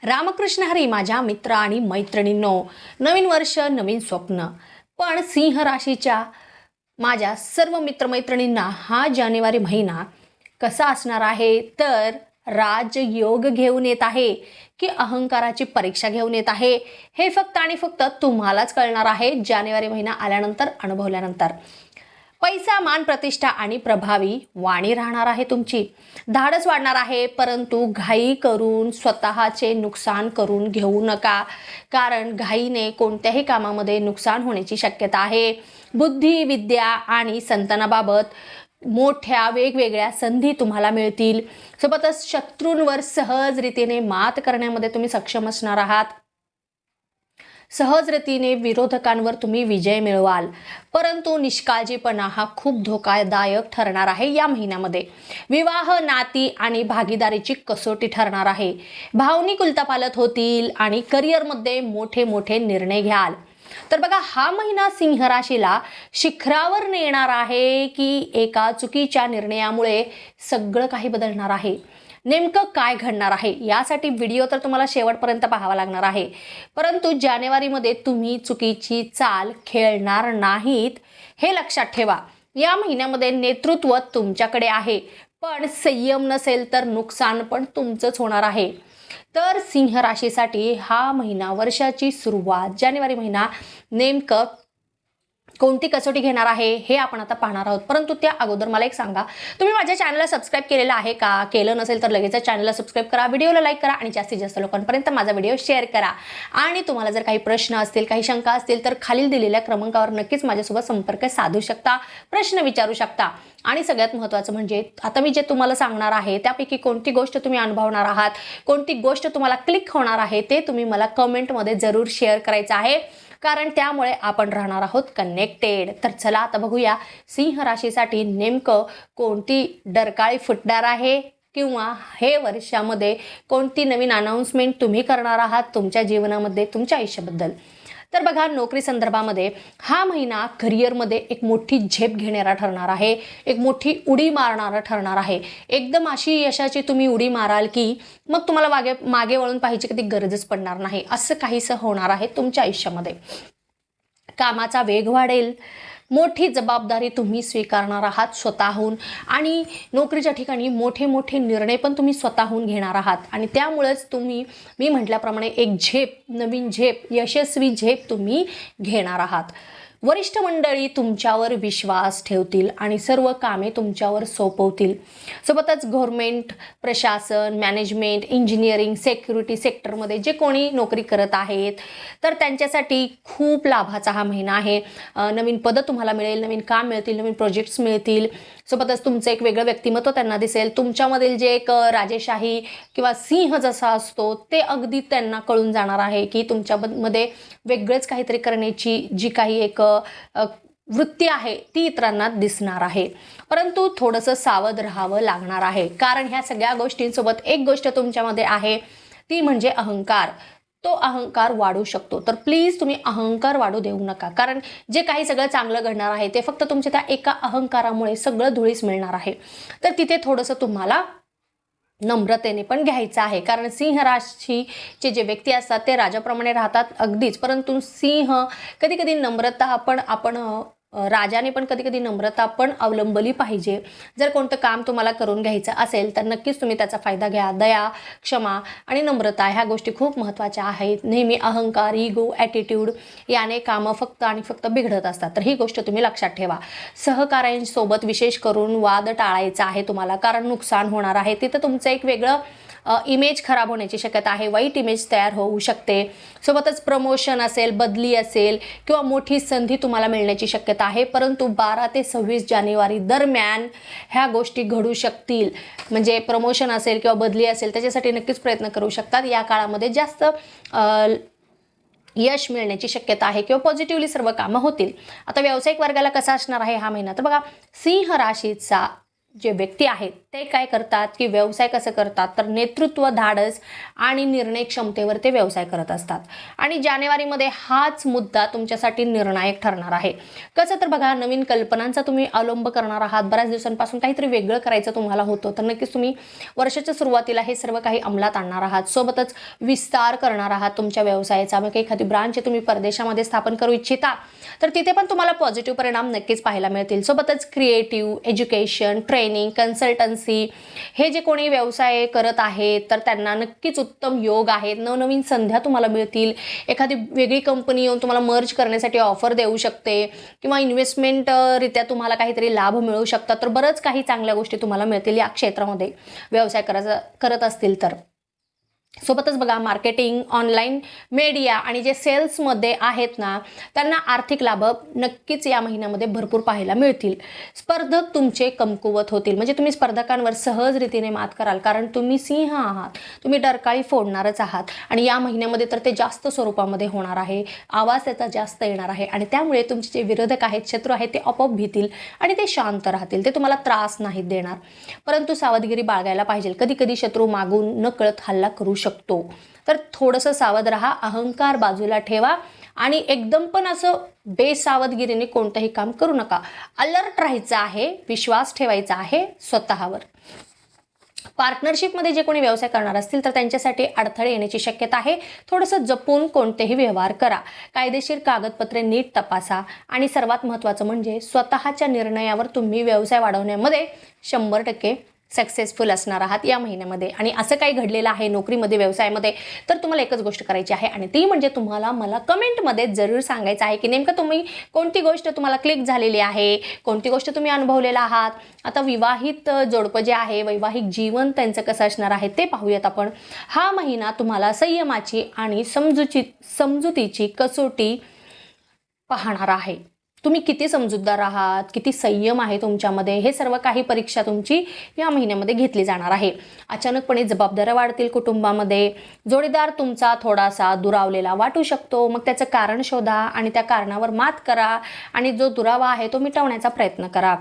रामकृष्ण हरी माझ्या मित्र आणि मैत्रिणींनो, नवीन वर्ष नवीन स्वप्न. पण सिंह राशीच्या माझ्या सर्व मित्रमैत्रिणींना हा जानेवारी महिना कसा असणार आहे, तर राजयोग घेऊन येत आहे की अहंकाराची परीक्षा घेऊन येत आहे, हे फक्त आणि फक्त तुम्हालाच कळणार आहे जानेवारी महिना आल्यानंतर, अनुभवल्यानंतर. पैसा, मान, प्रतिष्ठा आणि प्रभावी वाणी राहणार आहे तुमची. धाडस वाढणार आहे, परंतु घाई करून स्वतःचे नुकसान करून घेऊ नका, कारण घाईने कोणत्याही कामामध्ये नुकसान होण्याची शक्यता आहे. बुद्धी, विद्या आणि संतानाबाबत मोठ्या वेगवेगळ्या संधी तुम्हाला मिळतील. सोबतच शत्रूंवर सहज रीतीने मात करण्यामध्ये तुम्ही सक्षम असणार आहात. सहज रीतीने विरोधकांवर तुम्ही विजय मिळवाल, परंतु निष्काळजीपणा हा खूप धोकादायक ठरणार आहे. या महिन्यामध्ये विवाह, नाती आणि भागीदारीची कसोटी ठरणार आहे. भावनिक उलथापालथ होतील आणि करिअरमध्ये मोठे मोठे निर्णय घ्याल. तर बघा, हा महिना सिंह राशीला शिखरावर नेणार आहे की एका चुकीच्या निर्णयामुळे सगळं काही बदलणार आहे. नेमकं काय घडणार आहे यासाठी व्हिडिओ तर तुम्हाला शेवटपर्यंत पाहावा लागणार आहे. परंतु जानेवारीमध्ये तुम्ही चुकीची चाल खेळणार नाहीत, हे लक्षात ठेवा. या महिन्यामध्ये नेतृत्व तुमच्याकडे आहे, पण संयम नसेल तर नुकसान पण तुमचंच होणार आहे. तर सिंह राशीसाठी हा महिना, वर्षाची सुरुवात, जानेवारी महिना नेमकं कोणती कसोटी घेणार आहे हे आपण आता पाहणार आहोत. परंतु त्या अगोदर मला एक सांगा, तुम्ही माझ्या चॅनलला सबस्क्राईब केलेलं आहे का? केलं नसेल तर लगेच चॅनलला सबस्क्राईब करा, व्हिडिओला लाईक करा आणि जास्तीत जास्त लोकांपर्यंत माझा व्हिडिओ शेअर करा. आणि तुम्हाला जर काही प्रश्न असतील, काही शंका असतील तर खालील दिलेल्या क्रमांकावर नक्कीच माझ्यासोबत संपर्क साधू शकता, प्रश्न विचारू शकता. आणि सगळ्यात महत्त्वाचं म्हणजे आता मी जे तुम्हाला सांगणार आहे त्यापैकी कोणती गोष्ट तुम्ही अनुभवणार आहात, कोणती गोष्ट तुम्हाला क्लिक होणार आहे, ते तुम्ही मला कमेंटमध्ये जरूर शेअर करायचं आहे, कारण त्यामुळे आपण राहणार आहोत कनेक्टेड. तर चला आता बघूया सिंह राशीसाठी नेमकं कोणती डरकाळी फुटणार आहे, किंवा हे वर्षामध्ये कोणती नवीन अनाउन्समेंट तुम्ही करणार आहात तुमच्या जीवनामध्ये, तुमच्या आयुष्याबद्दल. तर बघा, नोकरी संदर्भामध्ये हा महिना करिअरमध्ये एक मोठी झेप घेणारा ठरणार आहे, एक मोठी उडी मारणारा ठरणार आहे. एकदम अशी यशाची तुम्ही उडी माराल की मग तुम्हाला मागे वळून पाहिजे कधी गरजच पडणार नाही, असं काहीसं होणार आहे तुमच्या आयुष्यामध्ये. कामाचा वेग वाढेल, मोठी जबाबदारी तुम्ही स्वीकारणार आहात स्वतःहून, आणि नोकरीच्या ठिकाणी मोठे मोठे निर्णय पण तुम्ही स्वतःहून घेणार आहात. आणि त्यामुळेच तुम्ही, मी म्हटल्याप्रमाणे, एक झेप, नवीन झेप, यशस्वी झेप तुम्ही घेणार आहात. वरिष्ठ मंडळी तुमच्यावर विश्वास ठेवतील आणि सर्व कामे तुमच्यावर सोपवतील. सोबतच गव्हर्नमेंट, प्रशासन, मॅनेजमेंट, इंजिनिअरिंग, सेक्युरिटी सेक्टरमध्ये जे कोणी नोकरी करत आहेत तर त्यांच्यासाठी खूप लाभाचा हा महिना आहे. नवीन पदं तुम्हाला मिळेल, नवीन काम मिळतील, नवीन प्रोजेक्ट्स मिळतील. सोबतच तुमचं एक वेगळं व्यक्तिमत्व त्यांना दिसेल. तुमच्यामधील जे एक राजेशाही किंवा सिंह जसा असतो ते अगदी त्यांना कळून जाणार आहे की तुमच्यामध्ये वेगळंच काहीतरी करण्याची जी काही एक वृत्ती आहे ती इतरांना दिसणार आहे. परंतु थोडंसं सावध राहावं लागणार आहे, कारण ह्या सगळ्या गोष्टींसोबत एक गोष्ट तुमच्यामध्ये आहे, ती म्हणजे अहंकार. तो अहंकार वाढू शकतो, तर प्लीज तुम्ही अहंकार वाढू देऊ नका, कारण जे काही सगळं चांगलं घडणार आहे ते फक्त तुमच्या त्या एका अहंकारामुळे सगळं धुळीस मिळणार आहे. तर तिथे थोडंसं तुम्हाला नम्रतेने पण घ्यायचं आहे, कारण सिंह राशीचे जे व्यक्ती असतात ते राजाप्रमाणे राहतात अगदीच, परंतु सिंह कधी कधी नम्रता आपण राजाने पण कधी कधी नम्रता पण अवलंबली पाहिजे. जर कोणतं काम तुम्हाला करून घ्यायचं असेल तर नक्कीच तुम्ही त्याचा फायदा घ्या. दया, क्षमा आणि नम्रता ह्या गोष्टी खूप महत्त्वाच्या आहेत. नेहमी अहंकार, इगो, ॲटिट्यूड याने कामं फक्त आणि फक्त बिघडत असतात, तर ही गोष्ट तुम्ही लक्षात ठेवा. सहकाऱ्यांसोबत विशेष करून वाद टाळायचा आहे तुम्हाला, कारण नुकसान होणार आहे. तिथं तुमचं एक वेगळं इमेज खराब होण्याची शक्यता आहे, वाईट इमेज तयार होऊ शकते. सोबतच प्रमोशन असेल, बदली असेल किंवा मोठी संधी तुम्हाला मिळण्याची शक्यता आहे, परंतु 12 ते 26 जानेवारी दरम्यान ह्या गोष्टी घडू शकतील. म्हणजे प्रमोशन असेल किंवा बदली असेल त्याच्यासाठी नक्कीच प्रयत्न करू शकतात. या काळामध्ये जास्त यश मिळण्याची शक्यता आहे किंवा पॉझिटिव्हली सर्व कामं होतील. आता व्यावसायिक वर्गाला कसा असणार आहे हा महिना, तर बघा, सिंह राशीचा जे व्यक्ती आहेत ते काय करतात की व्यवसाय कसं करतात, तर नेतृत्व, धाडस आणि निर्णय क्षमतेवर ते व्यवसाय करत असतात. आणि जानेवारीमध्ये हाच मुद्दा तुमच्यासाठी निर्णायक ठरणार आहे. कसं तर बघा, नवीन कल्पनांचा तुम्ही अवलंब करणार आहात. बऱ्याच दिवसांपासून काहीतरी वेगळं करायचं तुम्हाला होतं, तर नक्कीच तुम्ही वर्षाच्या सुरुवातीला हे सर्व काही अंमलात आणणार आहात. सोबतच विस्तार करणार आहात तुमच्या व्यवसायाचा. मग एखादी ब्रांच तुम्ही परदेशामध्ये स्थापन करू इच्छिता, तर तिथे पण तुम्हाला पॉझिटिव्ह परिणाम नक्कीच पाहायला मिळतील. सोबतच क्रिएटिव्ह, एज्युकेशन, ट्रेनिंग, कन्सल्टन्सी हे जे कोणी व्यवसाय करत आहेत, तर त्यांना नक्कीच उत्तम योग आहेत. नवनवीन संध्या तुम्हाला मिळतील. एखादी वेगळी कंपनी येऊन तुम्हाला मर्ज करण्यासाठी ऑफर देऊ शकते किंवा इन्व्हेस्टमेंट रित्या तुम्हाला काहीतरी लाभ मिळू शकतात. तर बरंच काही चांगल्या गोष्टी तुम्हाला मिळतील या क्षेत्रामध्ये व्यवसाय करत असतील तर. सोबतच बघा, मार्केटिंग, ऑनलाईन मीडिया आणि जे सेल्समध्ये आहेत ना, त्यांना आर्थिक लाभ नक्कीच या महिन्यामध्ये भरपूर पाहायला मिळतील. स्पर्धक तुमचे कमकुवत होतील, म्हणजे तुम्ही स्पर्धकांवर सहज रीतीने मात कराल, कारण तुम्ही सिंह आहात, तुम्ही डरकाळी फोडणारच आहात. आणि या महिन्यामध्ये तर ते जास्त स्वरूपामध्ये होणार आहे, आवाज त्याचा जास्त येणार आहे आणि त्यामुळे तुमचे जे विरोधक आहेत, शत्रू आहेत, ते आपोआप भीतील आणि ते शांत राहतील, ते तुम्हाला त्रास नाहीत देणार. परंतु सावधगिरी बाळगायला पाहिजे. कधी कधी शत्रू मागून नकळत हल्ला करू शकतो, तर थोडंसं सावध राहा. अहंकार बाजूला ठेवा आणि एकदम पण असं बेसावधगिरीने कोणतंही काम करू नका. अलर्ट राहायचं आहे, विश्वास ठेवायचा आहे स्वतःवर. पार्टनरशिपमध्ये जे कोणी व्यवसाय करणार असतील तर त्यांच्यासाठी अडथळे येण्याची शक्यता आहे. थोडंसं जपून कोणतेही व्यवहार करा. कायदेशीर कागदपत्रे नीट तपासा आणि सर्वात महत्त्वाचं म्हणजे स्वतःच्या निर्णयावर तुम्ही व्यवसाय वाढवण्यामध्ये 100% सक्सेसफुल असणार आहात या महिन्यामध्ये. आणि असं काही घडलेलं आहे नोकरीमध्ये, व्यवसायामध्ये, तर तुम्हाला एकच गोष्ट करायची आहे आणि ती म्हणजे तुम्हाला मला कमेंटमध्ये जरूर सांगायचं आहे की नेमकं तुम्ही कोणती गोष्ट तुम्हाला क्लिक झालेली आहे, कोणती गोष्ट तुम्ही अनुभवलेला आहात. आता विवाहित जोडपं जे आहे, वैवाहिक जीवन त्यांचं कसं असणार आहे ते पाहूयात आपण. हा महिना तुम्हाला संयमाची आणि समजुतीची कसोटी पाहणार आहे. तुम्ही किती समजूतदार आहात, किती संयम आहे तुमच्यामध्ये, हे सर्व काही परीक्षा तुमची या महिन्यामध्ये घेतली जाणार आहे. अचानकपणे जबाबदाऱ्या वाढतील कुटुंबामध्ये. जोडीदार तुमचा थोडासा दुरावलेला वाटू शकतो. मग त्याचं कारण शोधा आणि त्या कारणावर मात करा आणि जो दुरावा आहे तो मिटवण्याचा प्रयत्न करा.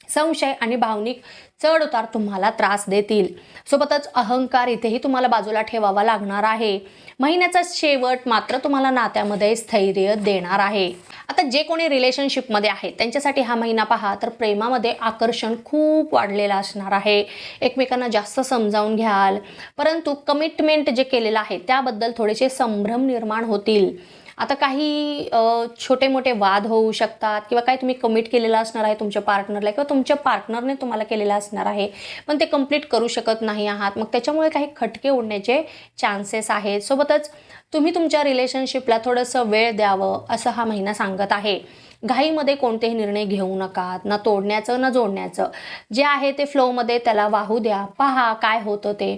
संशय आणि भावनिक चढ उतार तुम्हाला त्रास देतील. सोबतच अहंकार इथेही तुम्हाला बाजूला ठेवावा लागणार आहे. महिन्याचा शेवट मात्र तुम्हाला नात्यामध्ये स्थैर्य देणार आहे. आता जे कोणी रिलेशनशिपमध्ये आहेत त्यांच्यासाठी हा महिना पहा, तर प्रेमामध्ये आकर्षण खूप वाढलेलं असणार आहे. एकमेकांना जास्त समजावून घ्याल, परंतु कमिटमेंट जे केलेलं आहे त्याबद्दल थोडेसे संभ्रम निर्माण होतील. आता काही छोटे मोठे वाद होऊ शकतात किंवा काही तुम्ही कमिट केलेलं असणार आहे तुमच्या पार्टनरला किंवा तुमच्या पार्टनरने तुम्हाला केलेलं असणार आहे, पण ते कंप्लीट करू शकत नाही आहात. मग त्याच्यामुळे काही खटके उडण्याचे चान्सेस आहेत. सोबतच तुम्ही तुमच्या रिलेशनशिपला थोडंसं वेळ द्यावं असं हा महिना सांगत आहे. घाईमध्ये कोणतेही निर्णय घेऊ नका, ना तोडण्याचं ना जोडण्याचं. जे आहे ते फ्लोमध्ये त्याला वाहू द्या, पहा काय होतं ते.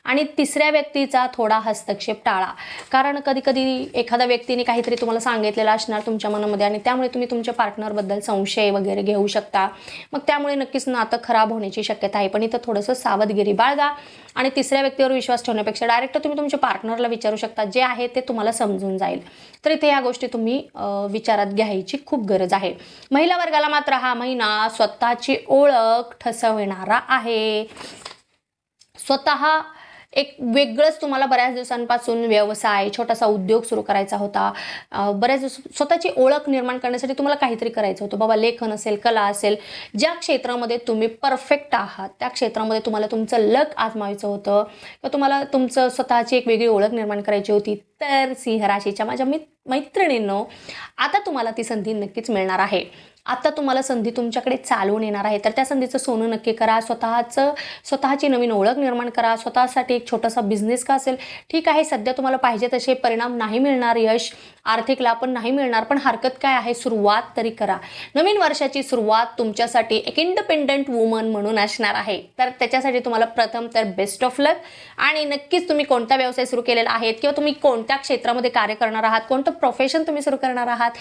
आणि तिसऱ्या व्यक्तीचा थोडा हस्तक्षेप टाळा, कारण कधी कधी एखाद्या व्यक्तीने काहीतरी तुम्हाला सांगितलेलं असणार तुमच्या मनामध्ये आणि त्यामुळे तुम्ही तुमच्या पार्टनरबद्दल संशय वगैरे घेऊ शकता. मग त्यामुळे नक्कीच नातं खराब होण्याची शक्यता आहे. पण इथं थोडंसं सावधगिरी बाळगा आणि तिसऱ्या व्यक्तीवर विश्वास ठेवण्यापेक्षा डायरेक्ट तुम्ही तुमच्या पार्टनरला विचारू शकता, जे आहे ते तुम्हाला समजून जाईल. तर इथे या गोष्टी तुम्ही विचारात घ्यायची खूप गरज आहे. महिला वर्गाला मात्र हा महिना स्वतःची ओळख ठसविणारा आहे. स्वतः एक वेगळंच तुम्हाला बऱ्याच दिवसांपासून व्यवसाय, छोटासा उद्योग सुरू करायचा होता. बऱ्याच स्वतःची ओळख निर्माण करण्यासाठी तुम्हाला काहीतरी करायचं होतं. बाबा लेखन असेल, कला असेल, ज्या क्षेत्रामध्ये तुम्ही परफेक्ट आहात त्या क्षेत्रामध्ये तुम्हाला तुमचं लक आजमावायचं होतं किंवा तुम्हाला तुमचं स्वतःची एक वेगळी ओळख निर्माण करायची होती. तर सिंह राशीच्या माझ्या मैत्रिणींनो, आता तुम्हाला ती संधी नक्कीच मिळणार आहे. आता तुम्हाला संधी तुमच्याकडे चालवून येणार आहे. तर त्या संधीचं सोनं नक्की करा. स्वतःची नवीन ओळख निर्माण करा. स्वतःसाठी एक छोटासा बिझनेस का असेल, ठीक आहे, सध्या तुम्हाला पाहिजे तसे परिणाम नाही मिळणार, यश, आर्थिक लाभ पण नाही मिळणार, पण हरकत काय आहे, सुरुवात तरी करा. नवीन वर्षाची सुरुवात तुमच्यासाठी एक इंडिपेंडंट वुमन म्हणून असणार आहे. तर त्याच्यासाठी तुम्हाला प्रथम तर बेस्ट ऑफ लक. आणि नक्कीच तुम्ही कोणता व्यवसाय सुरू केलेला आहे किंवा तुम्ही कोणत्या क्षेत्रामध्ये कार्य करणार आहात, कोणतं प्रोफेशन तुम्ही सुरू करणार आहात,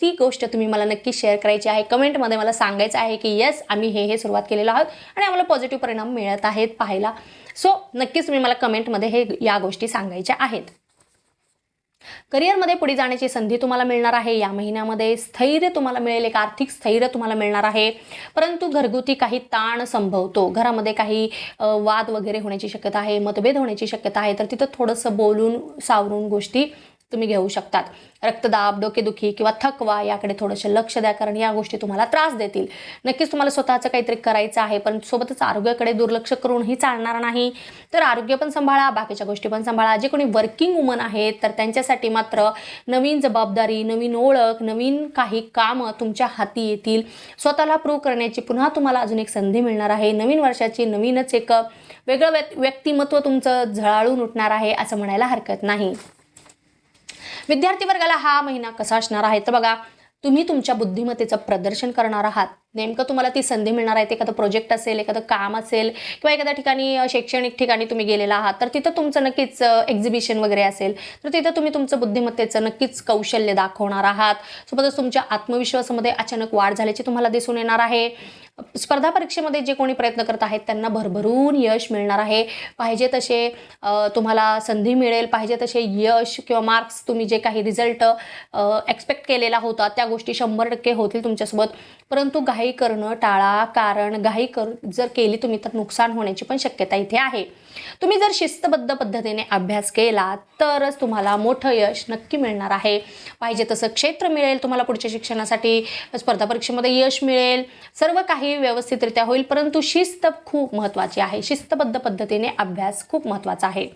ती गोष्ट तुम्ही मला नक्की शेअर करायची आहे. कमेंटमध्ये मला सांगायचं आहे की येस, आम्ही हे सुरुवात केलेलं आहोत आणि आम्हाला पॉझिटिव्ह परिणाम मिळत आहेत पाहायला. सो नक्कीच तुम्ही मला कमेंटमध्ये या गोष्टी सांगायच्या आहेत. करिअरमध्ये पुढे जाण्याची संधी तुम्हाला मिळणार आहे. या महिन्यामध्ये स्थैर्य तुम्हाला मिळेल, एक आर्थिक स्थैर्य तुम्हाला मिळणार आहे. परंतु घरगुती काही ताण संभवतो, घरामध्ये काही वाद वगैरे होण्याची शक्यता आहे, मतभेद होण्याची शक्यता आहे. तर तिथं थोडंसं बोलून सावरून गोष्टी तुम्ही घेऊ शकतात. रक्तदाब, डोकेदुखी किंवा थकवा याकडे थोडंसं लक्ष द्या, कारण या गोष्टी तुम्हाला त्रास देतील. नक्कीच तुम्हाला स्वतःचं काहीतरी करायचं आहे, पण सोबतच आरोग्याकडे दुर्लक्ष करूनही चालणार नाही. तर आरोग्य पण सांभाळा, बाकीच्या गोष्टी पण सांभाळा. जे कोणी वर्किंग वुमन आहेत तर त्यांच्यासाठी मात्र नवीन जबाबदारी, नवीन ओळख, नवीन काही कामं तुमच्या हाती येतील. स्वतःला प्रूव्ह करण्याची पुन्हा तुम्हाला अजून एक संधी मिळणार आहे. नवीन वर्षाची नवीनच एक वेगळं व्यक्तिमत्व तुमचं झळाळून उठणार आहे असं म्हणायला हरकत नाही. विद्यार्थी वर्गाला हा महिना कसा असणार आहे तर बघा, तुम्ही तुमच्या बुद्धिमत्तेचं प्रदर्शन करणार आहात. नेमकं तुम्हाला ती संधी मिळणार आहे. एखादं प्रोजेक्ट असेल, एखादं काम असेल किंवा एखाद्या ठिकाणी शैक्षणिक ठिकाणी तुम्ही गेलेला आहात तर तिथं तुमचं नक्कीच एक्झिबिशन वगैरे असेल तर तिथं तुम्ही तुमचं बुद्धिमत्तेचं नक्कीच कौशल्य दाखवणार आहात. सोबतच तुमच्या आत्मविश्वासामध्ये अचानक वाढ झाल्याची तुम्हाला दिसून येणार आहे. स्पर्धा परीक्षेमध्ये जे कोणी प्रयत्न करत आहेत त्यांना भरभरून यश मिळणार आहे. पाहिजे तसे तुम्हाला संधी मिळेल, पाहिजे तसे यश किंवा मार्क्स, तुम्ही जे काही रिझल्ट एक्सपेक्ट केलेला होता त्या गोष्टी 100% होतील तुमच्यासोबत. परंतु घाई करणं टाळा, कारण घाई जर केली तुम्ही तर नुकसान होण्याची पण शक्यता इथे आहे. तुम्ही जर शिस्तबद्ध पद्धतीने अभ्यास केला तरच तुम्हाला मोठं यश नक्की मिळणार आहे. पाहिजे तसं क्षेत्र मिळेल तुम्हाला पुढच्या शिक्षणासाठी, स्पर्धा परीक्षेमध्ये यश मिळेल, सर्व काही व्यवस्थितरित्या होईल. परंतु शिस्त खूप महत्त्वाची आहे. शिस्तबद्ध पद्धतीने अभ्यास खूप महत्त्वाचा आहे.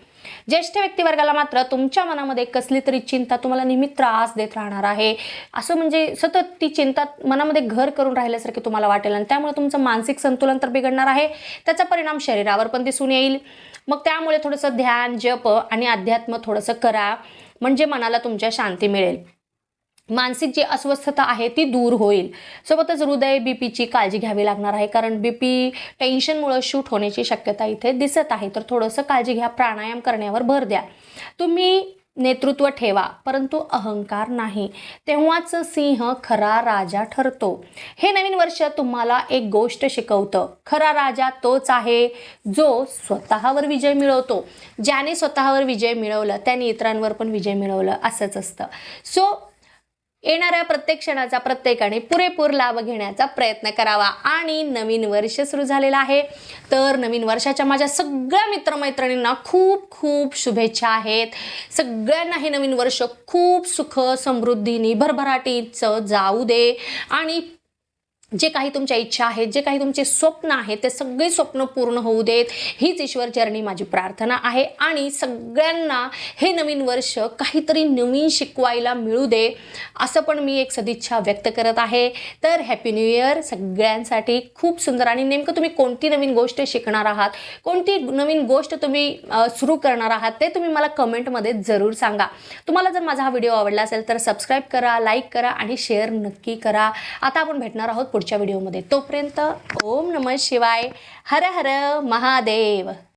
ज्येष्ठ व्यक्तिवर्गाला मात्र तुमच्या मनामध्ये कसली तरी चिंता तुम्हाला नेहमी त्रास देत राहणार आहे. असं म्हणजे सतत ती चिंता मनामध्ये घर करून राहिल्यासारखी तुम्हाला वाटेल आणि त्यामुळे तुमचं मानसिक संतुलन तर बिघडणार आहे. त्याचा परिणाम शरीरावर पण दिसून येईल. मग त्यामुळे थोडंसं ध्यान, जप आणि अध्यात्म थोडंसं करा, म्हणजे मनाला तुमच्या शांती मिळेल. मानसिक जी अस्वस्थता आहे ती दूर होईल. सोबतच हृदय, बीपीची काळजी घ्यावी लागणार आहे, कारण बीपी टेन्शनमुळे शूट होण्याची शक्यता इथे दिसत आहे. तर थोडंसं काळजी घ्या, प्राणायाम करण्यावर भर द्या. तुम्ही नेतृत्व ठेवा परंतु अहंकार नाही, तेव्हाच सिंह खरा राजा ठरतो. हे नवीन वर्ष तुम्हाला एक गोष्ट शिकवतं, खरा राजा तोच आहे जो स्वतःवर विजय मिळवतो. ज्याने स्वतःवर विजय मिळवलं त्याने इतरांवर पण विजय मिळवलं असंच असतं. सो येणाऱ्या प्रत्येक क्षणाचा प्रत्येकाने पुरेपूर लाभ घेण्याचा प्रयत्न करावा. आणि नवीन वर्ष सुरू झालेलं आहे तर नवीन वर्षाच्या माझ्या सगळ्या मित्रमैत्रिणींना खूप खूप शुभेच्छा आहेत. सगळ्यांना हे नवीन वर्ष खूप सुख समृद्धीने भरभराटीचं जाऊ दे आणि जे काही तुमच्या इच्छा आहेत, जे काही तुमचे स्वप्न आहेत ते सगळे स्वप्न पूर्ण होऊ देत, हीच ईश्वरचरणी माझी प्रार्थना आहे. आणि सगळ्यांना हे नवीन वर्ष काहीतरी नवीन शिकवायला मिळू दे असं पण मी एक सदिच्छा व्यक्त करत आहे. तर हॅपी न्यू इयर सगळ्यांसाठी. खूप सुंदर. आणि नेमकं तुम्ही कोणती नवीन गोष्ट शिकणार आहात, कोणती नवीन गोष्ट तुम्ही सुरू करणार आहात ते तुम्ही मला कमेंटमध्ये जरूर सांगा. तुम्हाला जर माझा हा व्हिडिओ आवडला असेल तर सबस्क्राईब करा, लाईक करा आणि शेअर नक्की करा. आता आपण भेटणार आहोत पुढच्या व्हिडिओमध्ये. तोपर्यंत ओम नमः शिवाय, हर हर महादेव.